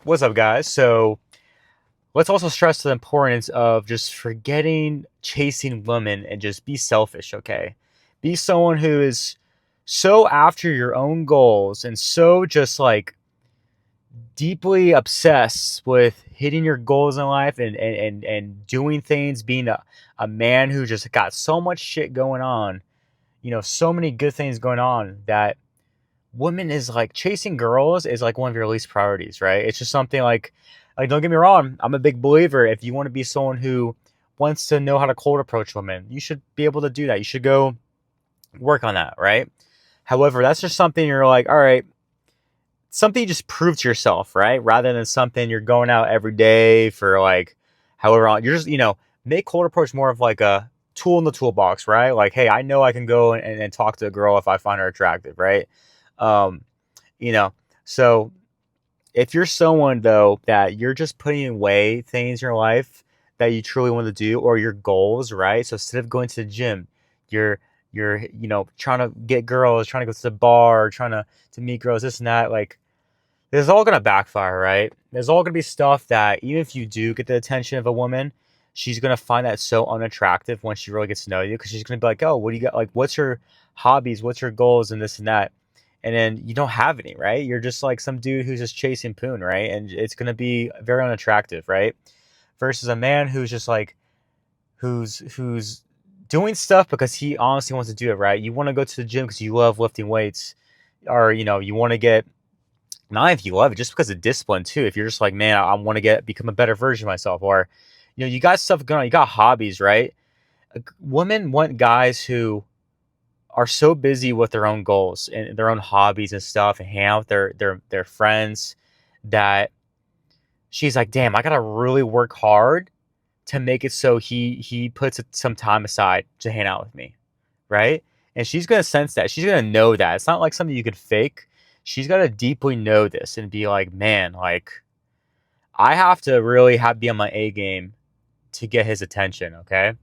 What's up, guys? So let's also stress the importance of just forgetting chasing women and just be selfish, okay? Be someone who is so after your own goals and so just like deeply obsessed with hitting your goals in life and doing things, being a man who just got so much shit going on, so many good things going on that women is like chasing girls is like one of your least priorities, right? It's just something like don't get me wrong, I'm a big believer if you want to be someone who wants to know how to cold approach women, you should be able to do that. You should go work on that, right? However, that's just something you're like, all right, something you just prove to yourself, right? Rather than something you're going out every day for like however long. You're just, make cold approach more of like a tool in the toolbox, right? Like, hey, I know I can go and talk to a girl if I find her attractive, right? Um, you know, so if you're someone though that you're just putting away things in your life that you truly want to do or your goals, right? So instead of going to the gym, you're trying to get girls, trying to go to the bar, trying to meet girls, this and that, like this is all gonna backfire, right? There's all gonna be stuff that even if you do get the attention of a woman, she's gonna find that so unattractive when she really gets to know you because she's gonna be like, oh, what do you got? Like, what's your hobbies? What's your goals and this and that? And then you don't have any, right? You're just like some dude who's just chasing poon, right? And it's gonna be very unattractive, right? Versus a man who's just like who's doing stuff because he honestly wants to do it, right? You want to go to the gym because you love lifting weights, or you want to get not if you love it, just because of discipline too. If you're just like, man, I want to become a better version of myself, or you got stuff going on, you got hobbies, right? Women want guys who are so busy with their own goals and their own hobbies and stuff, and hang out with their friends that she's like, damn, I gotta really work hard to make it so he puts some time aside to hang out with me, right? And she's gonna sense that. She's gonna know that. It's not like something you could fake. She's gotta deeply know this and be like, man, like I have to really be on my A game to get his attention, okay?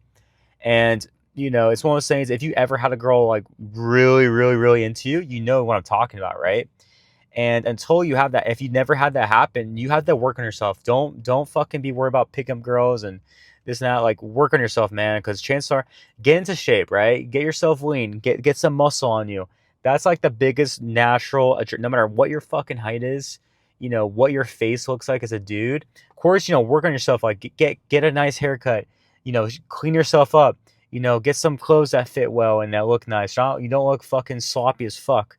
And it's one of those things. If you ever had a girl like really, really, really into you, you know what I'm talking about, right? And until you have that, if you never had that happen, you have to work on yourself. Don't fucking be worried about picking up girls and this and that. Like work on yourself, man. Because chances are, get into shape, right? Get yourself lean. Get some muscle on you. That's like the biggest natural. No matter what your fucking height is, what your face looks like as a dude. Of course, work on yourself. Like get a nice haircut. Clean yourself up. Get some clothes that fit well and that look nice. You don't look fucking sloppy as fuck.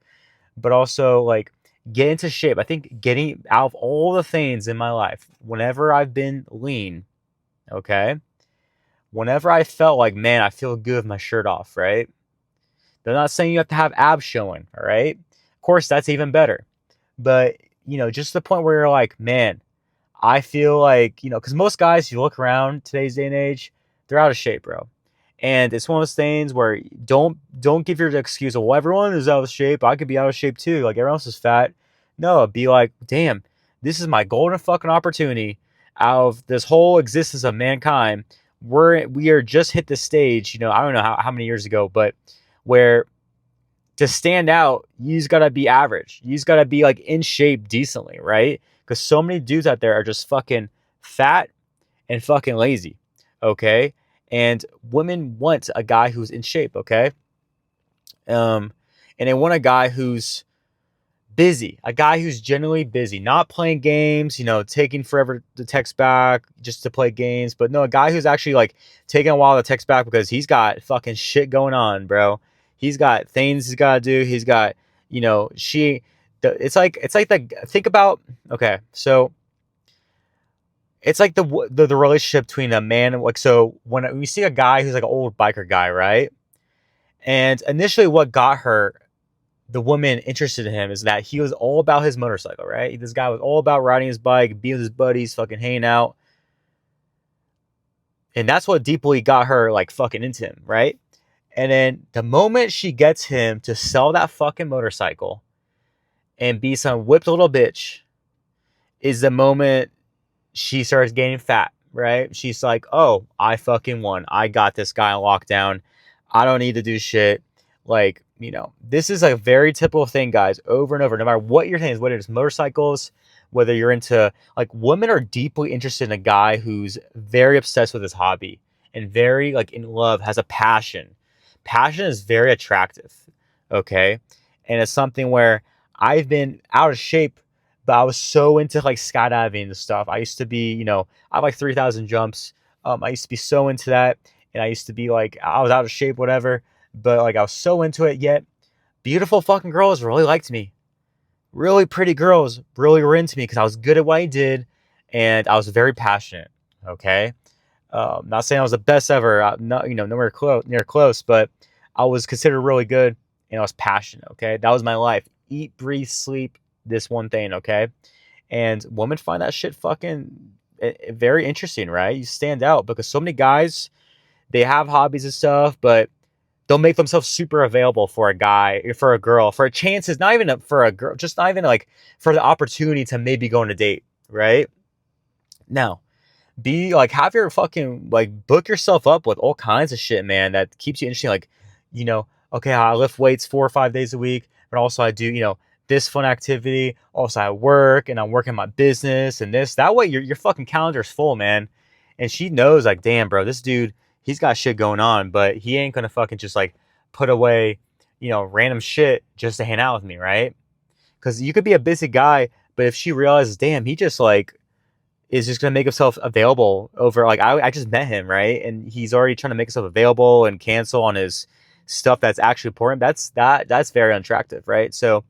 But also like get into shape. I think getting out of all the things in my life, whenever I've been lean, okay, whenever I felt like, man, I feel good with my shirt off, right? They're not saying you have to have abs showing, all right? Of course, that's even better. But, just the point where you're like, man, I feel like, because most guys, if you look around today's day and age, they're out of shape, bro. And it's one of those things where don't give your excuse, well, everyone is out of shape. I could be out of shape too. Like everyone else is fat. No, be like, damn, this is my golden fucking opportunity out of this whole existence of mankind. We are just hit the stage, I don't know how many years ago, but where to stand out, you just gotta be average. You just gotta be like in shape decently, right? Because so many dudes out there are just fucking fat and fucking lazy. Okay. And women want a guy who's in shape. Okay. Um, and they want a guy who's busy, a guy who's generally busy, not playing games, taking forever to text back just to play games, but no, a guy who's actually like taking a while to text back because he's got fucking shit going on, bro. He's got things he's got to do. He's got, it's like the, think about, okay, so it's like the relationship between a man and like, so when we see a guy who's like an old biker guy, right? And initially what got the woman interested in him is that he was all about his motorcycle, right? This guy was all about riding his bike, being with his buddies, fucking hanging out. And that's what deeply got her like fucking into him, right? And then the moment she gets him to sell that fucking motorcycle and be some whipped little bitch is the moment she starts getting fat, right? She's like, oh, I fucking won. I got this guy on lockdown. I don't need to do shit. Like, this is a very typical thing, guys, over and over. No matter what your thing is, whether it's motorcycles, whether you're into like women are deeply interested in a guy who's very obsessed with his hobby and very like in love, has a passion. Passion is very attractive. Okay. And it's something where I've been out of shape, but I was so into like skydiving and stuff. I used to be, I have like 3,000 jumps. I used to be so into that. And I used to be like, I was out of shape, whatever. But like I was so into it, yet beautiful fucking girls really liked me. Really pretty girls really were into me because I was good at what I did and I was very passionate. Okay. Not saying I was the best ever, not, nowhere near close, but I was considered really good and I was passionate. Okay. That was my life. Eat, breathe, sleep, this one thing. Okay. And women find that shit fucking very interesting, right? You stand out because so many guys, they have hobbies and stuff, but they'll make themselves super available for a guy, for a girl, for a chances, not even for a girl, just not even like for the opportunity to maybe go on a date, right? Now, be like, have your fucking, like, book yourself up with all kinds of shit, man, that keeps you interesting. Like, okay, I lift weights 4 or 5 days a week, but also I do, this fun activity. Also, I work and I'm working my business and this. That way, your fucking calendar's full, man. And she knows, like, damn, bro, this dude, he's got shit going on, but he ain't gonna fucking just like put away, random shit just to hang out with me, right? Because you could be a busy guy, but if she realizes, damn, he just like is just gonna make himself available over like I just met him, right? And he's already trying to make himself available and cancel on his stuff that's actually important. That's very unattractive, right? So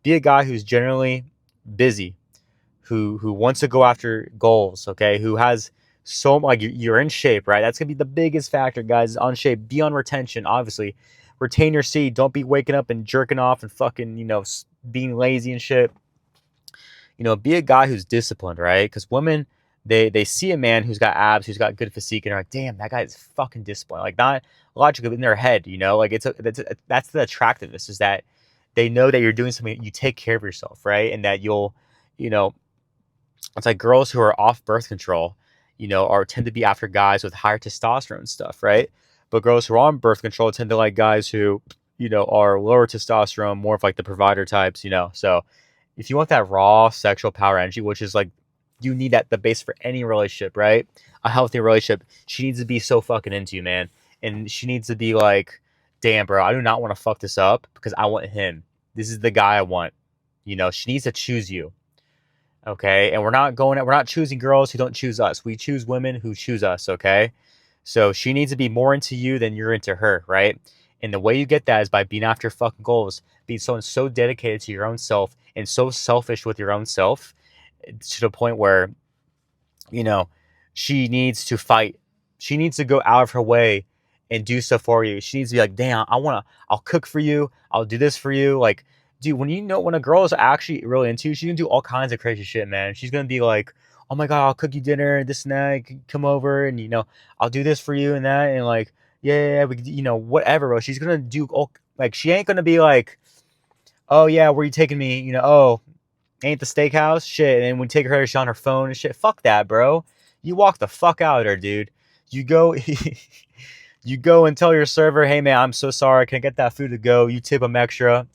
be a guy who's generally busy, who wants to go after goals, okay? Who has so like you're in shape, right? That's gonna be the biggest factor, guys. On shape, be on retention, obviously. Retain your seed. Don't be waking up and jerking off and fucking being lazy and shit. Be a guy who's disciplined, right? Because women, they see a man who's got abs, who's got good physique, and they're like, damn, that guy is fucking disciplined. Like not logically in their head, like that's the attractiveness is that they know that you're doing something, you take care of yourself, right? And that you'll, you know, it's like girls who are off birth control, are tend to be after guys with higher testosterone stuff, right? But girls who are on birth control tend to like guys who, are lower testosterone, more of like the provider types. So if you want that raw sexual power energy, which is like you need that the base for any relationship, right? A healthy relationship, she needs to be so fucking into you, man. And she needs to be like, damn, bro, I do not want to fuck this up because I want him. This is the guy I want. She needs to choose you. Okay. And we're not choosing girls who don't choose us. We choose women who choose us. Okay. So she needs to be more into you than you're into her, right? And the way you get that is by being after fucking goals, being so dedicated to your own self and so selfish with your own self to the point where, you know, she needs to fight. She needs to go out of her way and do stuff for you. She needs to be like, damn, I'll cook for you. I'll do this for you. Like, dude, when a girl is actually really into you, she's gonna do all kinds of crazy shit, man. She's gonna be like, oh my God, I'll cook you dinner, this and that. Come over and, I'll do this for you and that. And like, yeah, we, whatever, bro. She's gonna do all, like, she ain't gonna be like, oh yeah, where you taking me? Oh, ain't the steakhouse? Shit. And then we take her, she's on her phone and shit. Fuck that, bro. You walk the fuck out of there, dude. You go, you go and tell your server, hey man, I'm so sorry. Can I get that food to go? You tip them extra,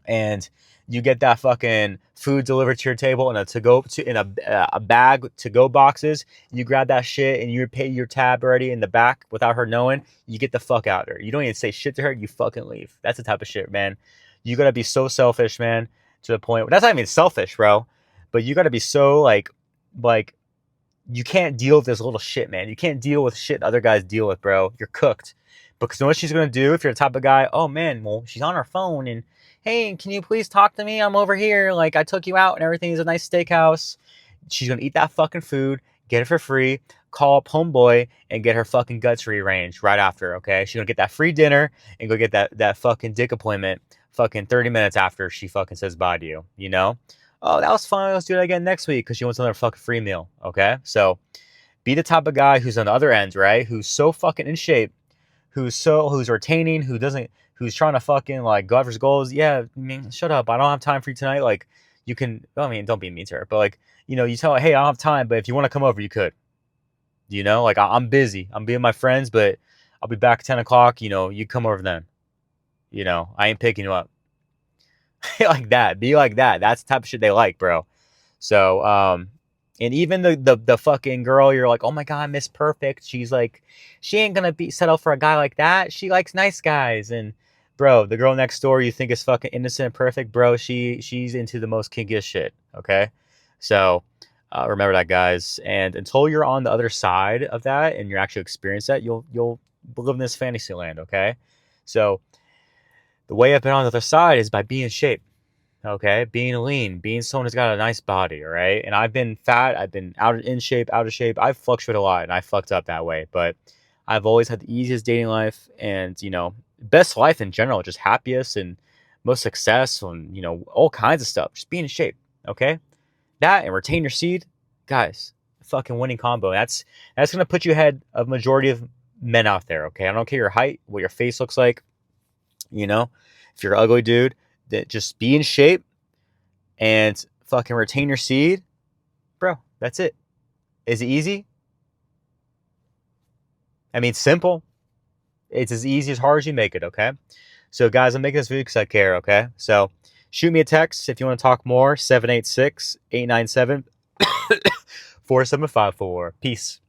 and you get that fucking food delivered to your table in a bag to go boxes. You grab that shit and you pay your tab already in the back without her knowing. You get the fuck out of her. You don't even say shit to her. You fucking leave. That's the type of shit, man. You gotta be so selfish, man, to the point. That's not even selfish, bro. But you gotta be so like you can't deal with this little shit, man. You can't deal with shit other guys deal with, bro. You're cooked. Because you know what she's gonna do if you're the type of guy, oh man, well, she's on her phone and hey, can you please talk to me? I'm over here. Like I took you out and everything is a nice steakhouse. She's gonna eat that fucking food, get it for free, call up homeboy and get her fucking guts rearranged right after, okay? She's gonna get that free dinner and go get that fucking dick appointment fucking 30 minutes after she fucking says bye to you. Oh, that was fun. Let's do that again next week because she wants another fucking free meal. Okay. So be the type of guy who's on the other end, right? Who's so fucking in shape, who's retaining, who's trying to fucking like go after his goals. Yeah, I mean, shut up. I don't have time for you tonight. Like you can, I mean, don't be mean to her, but like, you tell her, hey, I don't have time, but if you want to come over, you could, like I'm busy. I'm being my friends, but I'll be back at 10 o'clock. You come over then. I ain't picking you up. Like that. Be like that. That's the type of shit they like, bro. So, and even the fucking girl, you're like, oh my god, Miss Perfect. She's like, she ain't gonna be settle for a guy like that. She likes nice guys. And bro, the girl next door you think is fucking innocent and perfect, bro. She's into the most kinkiest shit. Okay, so remember that, guys. And until you're on the other side of that and you actually experience that, you'll live in this fantasy land. Okay, so the way I've been on the other side is by being in shape. Okay, being lean, being someone who's got a nice body, all right. And I've been fat, I've been in shape, out of shape. I've fluctuated a lot, and I fucked up that way. But I've always had the easiest dating life, and best life in general, just happiest and most success, and all kinds of stuff. Just being in shape, okay. That and retain your seed, guys. Fucking winning combo. That's gonna put you ahead of majority of men out there. Okay, I don't care your height, what your face looks like. You know, if you're an ugly dude, that just be in shape and fucking retain your seed, bro. That's it. Is it easy? I mean, it's simple. It's as easy as hard as you make it. Okay. So, guys, I'm making this video because I care. Okay. So, shoot me a text if you want to talk more. 786-897-4754. Peace.